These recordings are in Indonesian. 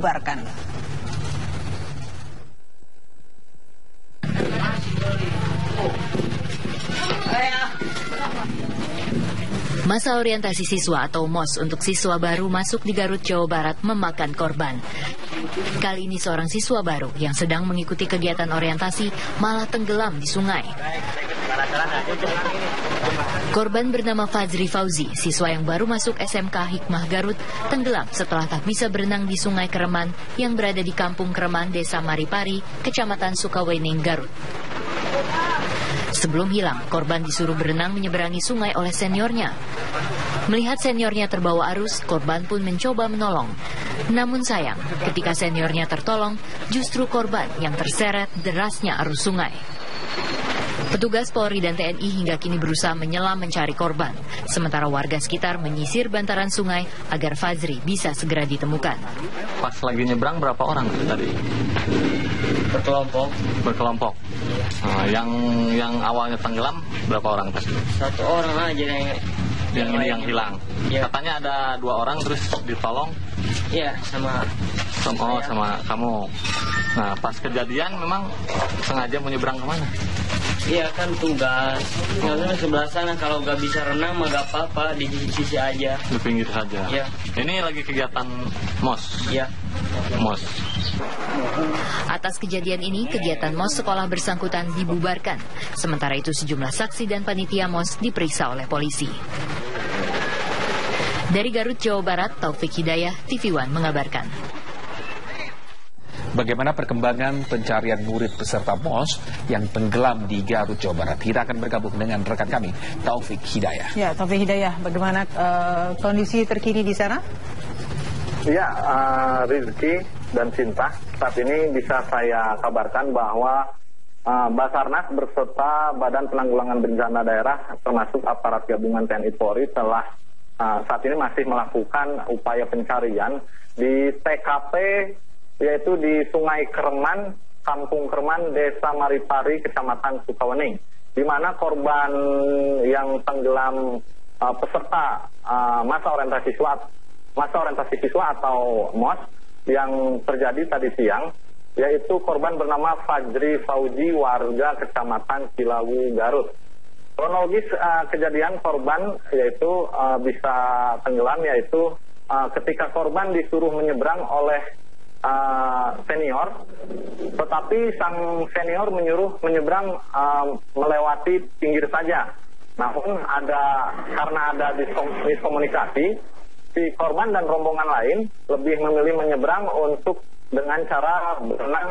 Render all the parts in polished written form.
dibubarkan. Masa orientasi siswa atau MOS untuk siswa baru masuk di Garut, Jawa Barat memakan korban. Kali ini seorang siswa baru yang sedang mengikuti kegiatan orientasi malah tenggelam di sungai. Korban bernama Fajri Fauzi, siswa yang baru masuk SMK Hikmah Garut, tenggelam setelah tak bisa berenang di Sungai Kereman yang berada di Kampung Kereman, Desa Maripari, Kecamatan Sukawening, Garut. Sebelum hilang, korban disuruh berenang menyeberangi sungai oleh seniornya. Melihat seniornya terbawa arus, korban pun mencoba menolong. Namun sayang, ketika seniornya tertolong, justru korban yang terseret derasnya arus sungai. Petugas Polri dan TNI hingga kini berusaha menyelam mencari korban. Sementara warga sekitar menyisir bantaran sungai agar Fajri bisa segera ditemukan. Pas lagi nyebrang berapa orang tadi? Berkelompok. Yang awalnya tenggelam berapa orang tadi? Satu orang aja yang hilang. Ya. Katanya ada 2 orang terus ditolong. Iya, sama kamu. Nah, pas kejadian memang sengaja menyeberang kemana? Iya kan tugas. Tugasnya sebelah sana, kalau nggak bisa renang mah nggak apa-apa, di sisi aja. Di pinggir saja. Iya. Ini lagi kegiatan MOS. Iya. MOS. Atas kejadian ini, kegiatan MOS sekolah bersangkutan dibubarkan. Sementara itu sejumlah saksi dan panitia MOS diperiksa oleh polisi. Dari Garut, Jawa Barat, Taufik Hidayah, TV One mengabarkan. Bagaimana perkembangan pencarian murid peserta MOS yang tenggelam di Garut, Jawa Barat? Kita akan bergabung dengan rekan kami, Taufik Hidayah. Ya, Taufik Hidayah, bagaimana kondisi terkini di sana? Ya, Rizky dan Sinta, saat ini bisa saya kabarkan bahwa Basarnas beserta Badan Penanggulangan Bencana Daerah termasuk aparat gabungan TNI Polri telah saat ini masih melakukan upaya pencarian di TKP yaitu di Sungai Kereman, Kampung Kereman, Desa Maripari, Kecamatan Sukawening, di mana korban yang tenggelam peserta masa orientasi siswa atau MOS yang terjadi tadi siang, yaitu korban bernama Fajri Fauzi, warga Kecamatan Cilawu, Garut. Kronologis kejadian korban yaitu bisa tenggelam yaitu ketika korban disuruh menyeberang oleh senior, tetapi sang senior menyuruh menyeberang melewati pinggir saja. Namun karena ada miskomunikasi, si korban dan rombongan lain lebih memilih menyeberang dengan cara berenang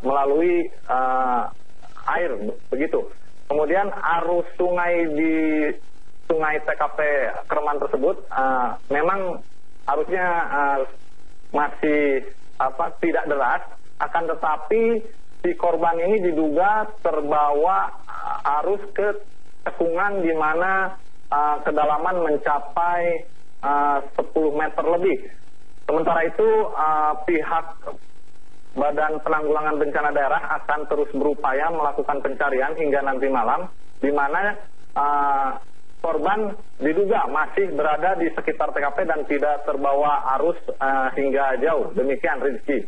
melalui air begitu. Kemudian arus sungai di sungai TKP Kereman tersebut memang arusnya masih tidak deras, akan tetapi si korban ini diduga terbawa arus ke cekungan di mana kedalaman mencapai 10 meter lebih. Sementara itu pihak Badan Penanggulangan Bencana Daerah akan terus berupaya melakukan pencarian hingga nanti malam, di mana korban diduga masih berada di sekitar TKP dan tidak terbawa arus hingga jauh. Demikian, Rizky.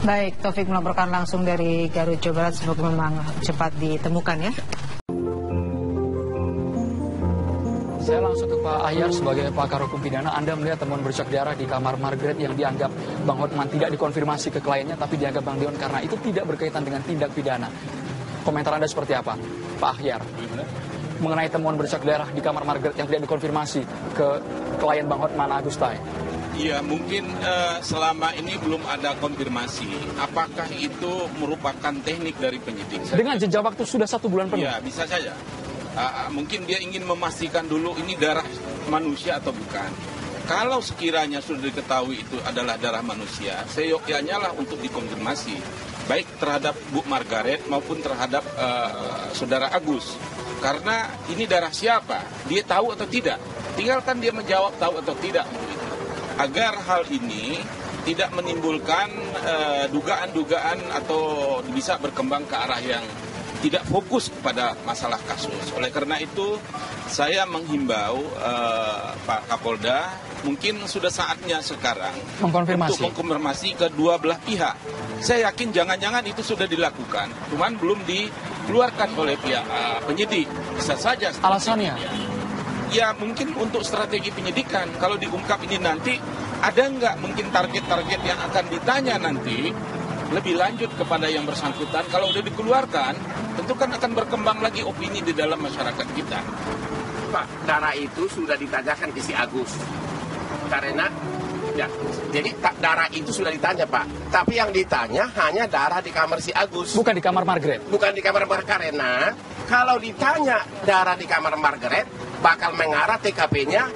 Baik, Taufik melaporkan langsung dari Garut, Jawa Barat. Semoga memang cepat ditemukan ya. Saya langsung ke Pak Ahyar sebagai pakar hukum pidana. Anda melihat temuan bercak darah di kamar Margaret yang dianggap Bang Hotman tidak dikonfirmasi ke kliennya, tapi dianggap Bang Deon karena itu tidak berkaitan dengan tindak pidana. Komentar Anda seperti apa, Pak Ahyar, mengenai temuan bercak darah di kamar Margaret yang tidak dikonfirmasi ke klien Bang Hotman Agustai? Iya, mungkin selama ini belum ada konfirmasi. Apakah itu merupakan teknik dari penyidik? Dengan jejak waktu sudah 1 bulan penuh? Iya, bisa saja. Mungkin dia ingin memastikan dulu ini darah manusia atau bukan. Kalau sekiranya sudah diketahui itu adalah darah manusia, seyogyanya lah untuk dikonfirmasi, baik terhadap Bu Margaret maupun terhadap Saudara Agus. Karena ini darah siapa? Dia tahu atau tidak? Tinggalkan dia menjawab tahu atau tidak. Agar hal ini tidak menimbulkan dugaan-dugaan atau bisa berkembang ke arah yang tidak fokus kepada masalah kasus. Oleh karena itu saya menghimbau Pak Kapolda, mungkin sudah saatnya sekarang untuk mengkonfirmasi kedua belah pihak. Saya yakin jangan-jangan itu sudah dilakukan, cuman belum dikeluarkan oleh pihak penyidik. Bisa saja. Alasannya? Ya mungkin untuk strategi penyidikan. Kalau diungkap ini nanti, ada nggak mungkin target-target yang akan ditanya nanti lebih lanjut kepada yang bersangkutan. Kalau udah dikeluarkan, tentu kan akan berkembang lagi opini di dalam masyarakat kita. Pak, darah itu sudah ditanyakan ke si Agus. Karena, ya, jadi darah itu sudah ditanya, Pak. Tapi yang ditanya hanya darah di kamar si Agus. Bukan di kamar Margaret? Bukan di kamar Margaret. Karena kalau ditanya darah di kamar Margaret, bakal mengarah TKP-nya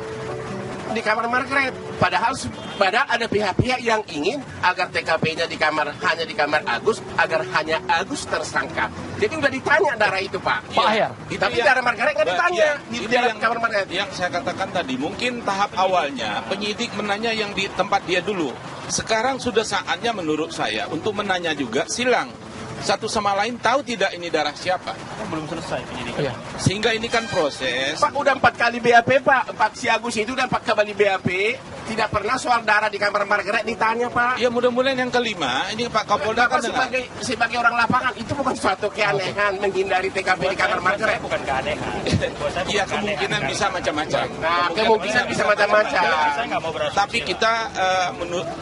di kamar Margaret. Padahal ada pihak-pihak yang ingin agar TKP-nya hanya di kamar Agus, agar hanya Agus tersangka. Jadi udah ditanya darah itu, Pak. Pak Ahyar. Tapi darah Margaret nggak ditanya di kamar Margaret. Yang saya katakan tadi, mungkin tahap awalnya penyidik menanya yang di tempat dia dulu. Sekarang sudah saatnya menurut saya untuk menanya juga silang. Satu sama lain tahu tidak ini darah siapa? Belum selesai penyidikan. Sehingga ini kan proses. Pak, udah 4 kali BAP, Pak. Si Agus itu udah 4 kali BAP. Tidak pernah soal darah di kamar Margaret ditanya, Pak. Ya mudah-mudahan yang kelima, ini Pak Kapolda kan sebagai orang lapangan, itu bukan suatu keanehan menghindari TKP di kamar Margaret. Bukan keanehan. Iya, kemungkinan bisa macam-macam. Nah, kemungkinan bisa macam-macam. Tapi kita,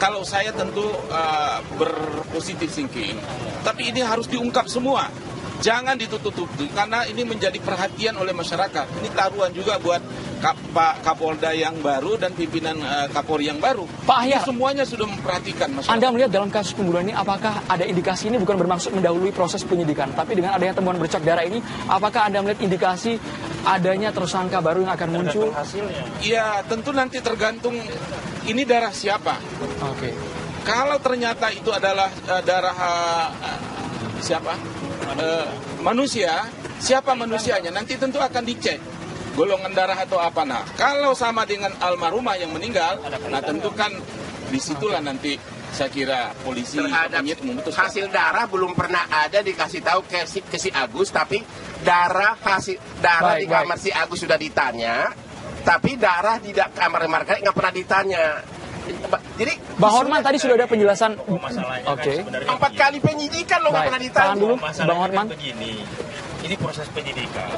kalau saya tentu berpositif thinking. Tapi ini harus diungkap semua. Jangan ditutup-tutup, karena ini menjadi perhatian oleh masyarakat. Ini taruhan juga buat Pak Kapolda yang baru dan pimpinan Kapolri yang baru. Pak Ahyar, semuanya sudah memperhatikan masyarakat. Anda melihat dalam kasus pembunuhan ini, apakah ada indikasi ini bukan bermaksud mendahului proses penyidikan, tapi dengan adanya temuan bercak darah ini, apakah Anda melihat indikasi adanya tersangka baru yang akan muncul? Iya, tentu nanti tergantung ini darah siapa. Oke. Kalau ternyata itu adalah darah siapa? Manusia, siapa manusianya? Nanti tentu akan dicek golongan darah atau apa. Nah, kalau sama dengan almarhumah yang meninggal, nah tentu kan disitulah nanti saya kira polisi memutuskan. Hasil darah belum pernah ada dikasih tahu ke si Agus, tapi hasil darah di kamar si Agus sudah ditanya, tapi darah di kamar Margaret nggak pernah ditanya. Jadi Bang Horman tadi sudah ada penjelasan. Oke. 4 kali penyidikan lo nggak pernah ditanya. Tahan dulu, Bang Horman. Begini, ini proses penyidikan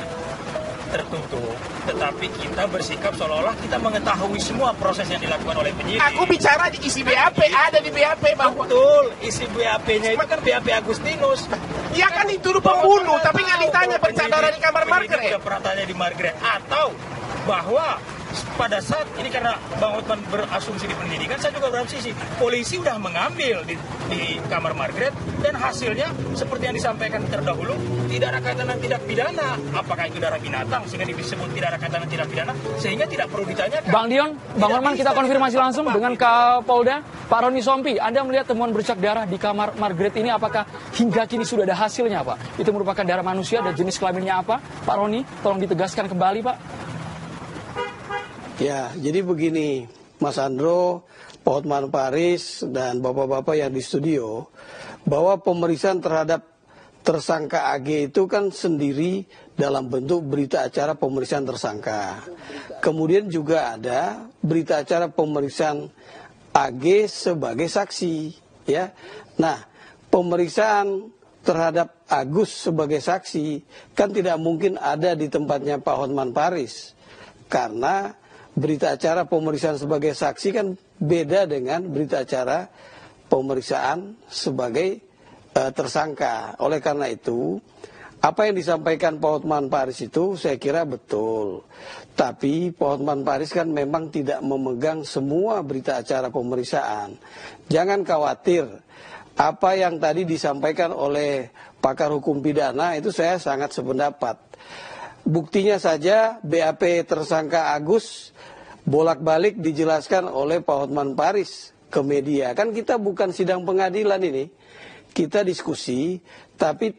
tertutup, tetapi kita bersikap seolah-olah kita mengetahui semua proses yang dilakukan oleh penyidik. Aku bicara di isi BAP, ada di BAP, Bang. Betul, isi BAP-nya itu kan BAP Agustinus. Ya kan dituduh pembunuh, tapi nggak ditanya bercadara di kamar Margaret. Tidak pernah tanya di Margaret, atau bahwa pada saat ini karena Bang Hotman berasumsi di pendidikan, saya juga berasumsi polisi sudah mengambil di kamar Margaret dan hasilnya seperti yang disampaikan terdahulu tidak ada kaitan dengan tindak pidana. Apakah itu darah binatang sehingga disebut tidak ada kaitan dengan tindak pidana sehingga tidak perlu ditanyakan. Bang Dion, Bang Horman, kita konfirmasi langsung dengan Kapolda. Pak Roni Sompi, Anda melihat temuan bercak darah di kamar Margaret ini apakah hingga kini sudah ada hasilnya, Pak? Itu merupakan darah manusia dan jenis kelaminnya apa? Pak Roni, tolong ditegaskan kembali, Pak. Ya, jadi begini, Mas Andro, Pak Hotman Paris, dan bapak-bapak yang di studio, bahwa pemeriksaan terhadap tersangka AG itu kan sendiri dalam bentuk berita acara pemeriksaan tersangka. Kemudian juga ada berita acara pemeriksaan AG sebagai saksi, ya. Nah, pemeriksaan terhadap Agus sebagai saksi kan tidak mungkin ada di tempatnya Pak Hotman Paris, karena berita acara pemeriksaan sebagai saksi kan beda dengan berita acara pemeriksaan sebagai tersangka. Oleh karena itu, apa yang disampaikan Pak Hotman Paris itu saya kira betul. Tapi Pak Hotman Paris kan memang tidak memegang semua berita acara pemeriksaan. Jangan khawatir, apa yang tadi disampaikan oleh pakar hukum pidana itu saya sangat sependapat. Buktinya saja BAP tersangka Agus bolak-balik dijelaskan oleh Pak Hotman Paris ke media. Kan kita bukan sidang pengadilan ini. Kita diskusi, tapi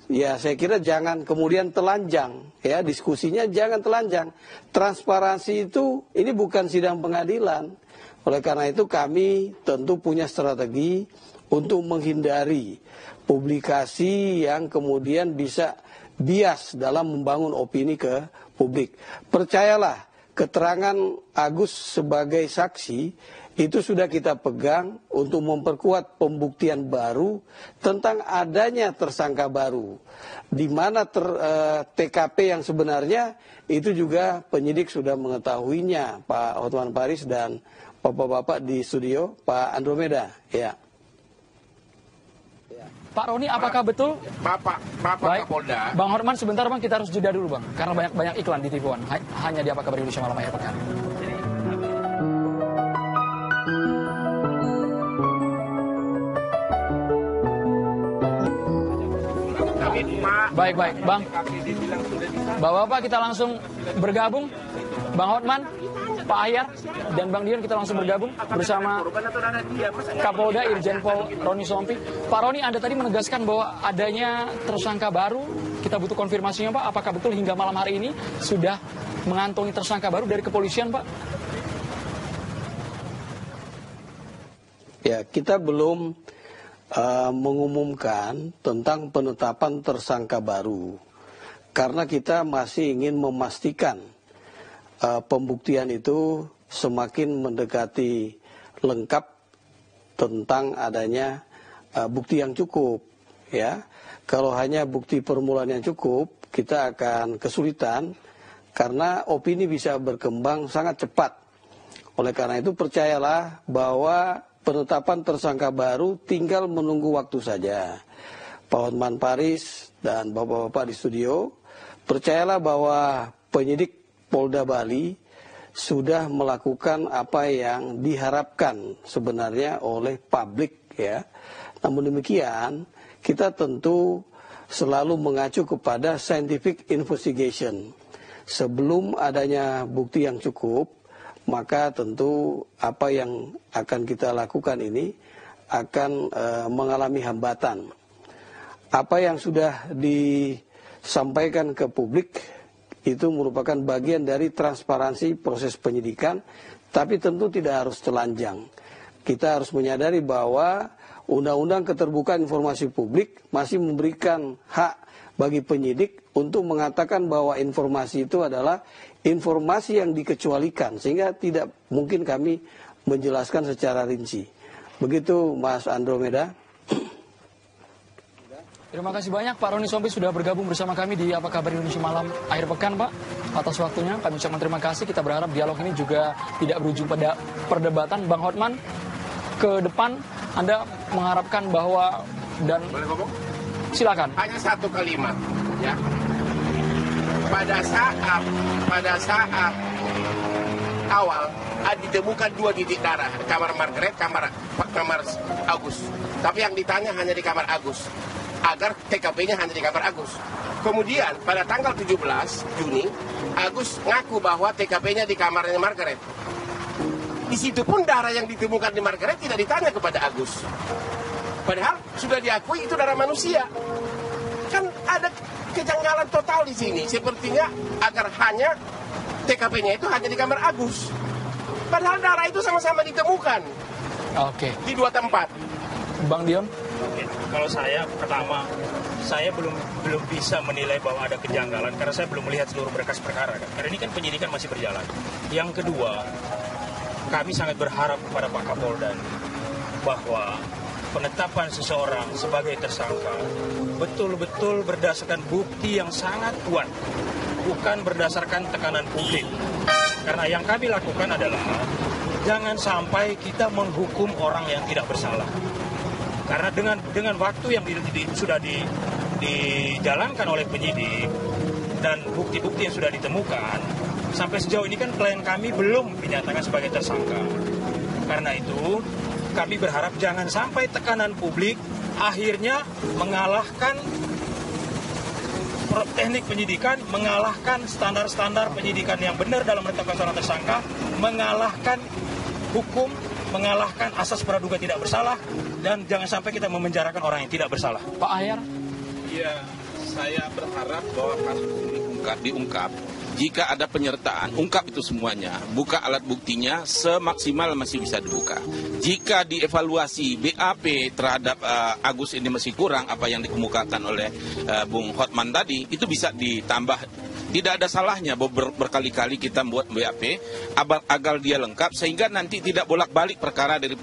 ya saya kira jangan kemudian telanjang. Ya, diskusinya jangan telanjang. Transparansi itu, ini bukan sidang pengadilan. Oleh karena itu kami tentu punya strategi untuk menghindari publikasi yang kemudian bisa bias dalam membangun opini ke publik. Percayalah, keterangan Agus sebagai saksi itu sudah kita pegang untuk memperkuat pembuktian baru tentang adanya tersangka baru. Di mana TKP yang sebenarnya itu juga penyidik sudah mengetahuinya, Pak Hotman Paris dan Bapak-bapak di studio, Pak Andromeda. Ya. Pak Roni, apakah betul? Bapak Kapolda. Bang Hotman, sebentar Bang, kita harus jeda dulu Bang, karena banyak iklan di TV One. Hanya di Apa Kabar Indonesia Malam akhir pekan. Baik, Bang. Bapak-bapak, kita langsung bergabung. Bang Hotman, Pak Ahyar, dan Bang Dion, kita langsung bergabung bersama Kapolda Irjen Pol Roni Sompi. Pak Roni, Anda tadi menegaskan bahwa adanya tersangka baru. Kita butuh konfirmasinya, Pak. Apakah betul hingga malam hari ini sudah mengantongi tersangka baru dari kepolisian, Pak? Ya, kita belum mengumumkan tentang penetapan tersangka baru. Karena kita masih ingin memastikan pembuktian itu semakin mendekati lengkap tentang adanya bukti yang cukup, ya. Kalau hanya bukti permulaan yang cukup, kita akan kesulitan karena opini bisa berkembang sangat cepat. Oleh karena itu percayalah bahwa penetapan tersangka baru tinggal menunggu waktu saja. Pak Hotman Paris dan bapak-bapak di studio, percayalah bahwa penyidik Polda Bali sudah melakukan apa yang diharapkan sebenarnya oleh publik, ya. Namun demikian, kita tentu selalu mengacu kepada scientific investigation. Sebelum adanya bukti yang cukup, maka tentu apa yang akan kita lakukan ini akan mengalami hambatan. Apa yang sudah disampaikan ke publik itu merupakan bagian dari transparansi proses penyidikan, tapi tentu tidak harus telanjang. Kita harus menyadari bahwa Undang-Undang Keterbukaan Informasi Publik masih memberikan hak bagi penyidik untuk mengatakan bahwa informasi itu adalah informasi yang dikecualikan, sehingga tidak mungkin kami menjelaskan secara rinci. Begitu Mas Andromeda. Terima kasih banyak Pak Roni Sompi sudah bergabung bersama kami di Apa Kabar Indonesia Malam akhir pekan, Pak. Atas waktunya kami ucapkan terima kasih. Kita berharap dialog ini juga tidak berujung pada perdebatan. Bang Hotman, ke depan Anda mengharapkan bahwa dan silakan. Hanya satu kalimat, ya. Pada saat awal ditemukan 2 titik darah di kamar Margaret, kamar Agus. Tapi yang ditanya hanya di kamar Agus, agar TKP-nya hanya di kamar Agus. Kemudian pada tanggal 17 Juni, Agus ngaku bahwa TKP-nya di kamarnya Margaret. Di situ pun darah yang ditemukan di Margaret tidak ditanya kepada Agus. Padahal sudah diakui itu darah manusia. Kan ada kejanggalan total di sini. Sepertinya agar hanya TKP-nya itu hanya di kamar Agus. Padahal darah itu sama-sama ditemukan. Oke. Di 2 tempat. Bang Dion? Kalau saya, pertama, saya belum bisa menilai bahwa ada kejanggalan karena saya belum melihat seluruh berkas perkara. Karena ini kan penyidikan masih berjalan. Yang kedua, kami sangat berharap kepada Pak Kapolda bahwa penetapan seseorang sebagai tersangka betul-betul berdasarkan bukti yang sangat kuat, bukan berdasarkan tekanan publik. Karena yang kami lakukan adalah jangan sampai kita menghukum orang yang tidak bersalah. Karena dengan waktu yang sudah dijalankan oleh penyidik dan bukti-bukti yang sudah ditemukan, sampai sejauh ini kan klien kami belum dinyatakan sebagai tersangka. Karena itu kami berharap jangan sampai tekanan publik akhirnya mengalahkan teknik penyidikan, mengalahkan standar-standar penyidikan yang benar dalam menetapkan seorang tersangka, mengalahkan hukum, mengalahkan asas praduga tidak bersalah, dan jangan sampai kita memenjarakan orang yang tidak bersalah. Pak Ahyar? Iya, saya berharap bahwa kasus ini diungkap jika ada penyertaan, ungkap itu semuanya, buka alat buktinya semaksimal masih bisa dibuka. Jika dievaluasi BAP terhadap Agus ini masih kurang, apa yang dikemukakan oleh Bung Hotman tadi, itu bisa ditambah. Tidak ada salahnya berkali-kali kita membuat BAP agar dia lengkap, sehingga nanti tidak bolak-balik perkara dari pihak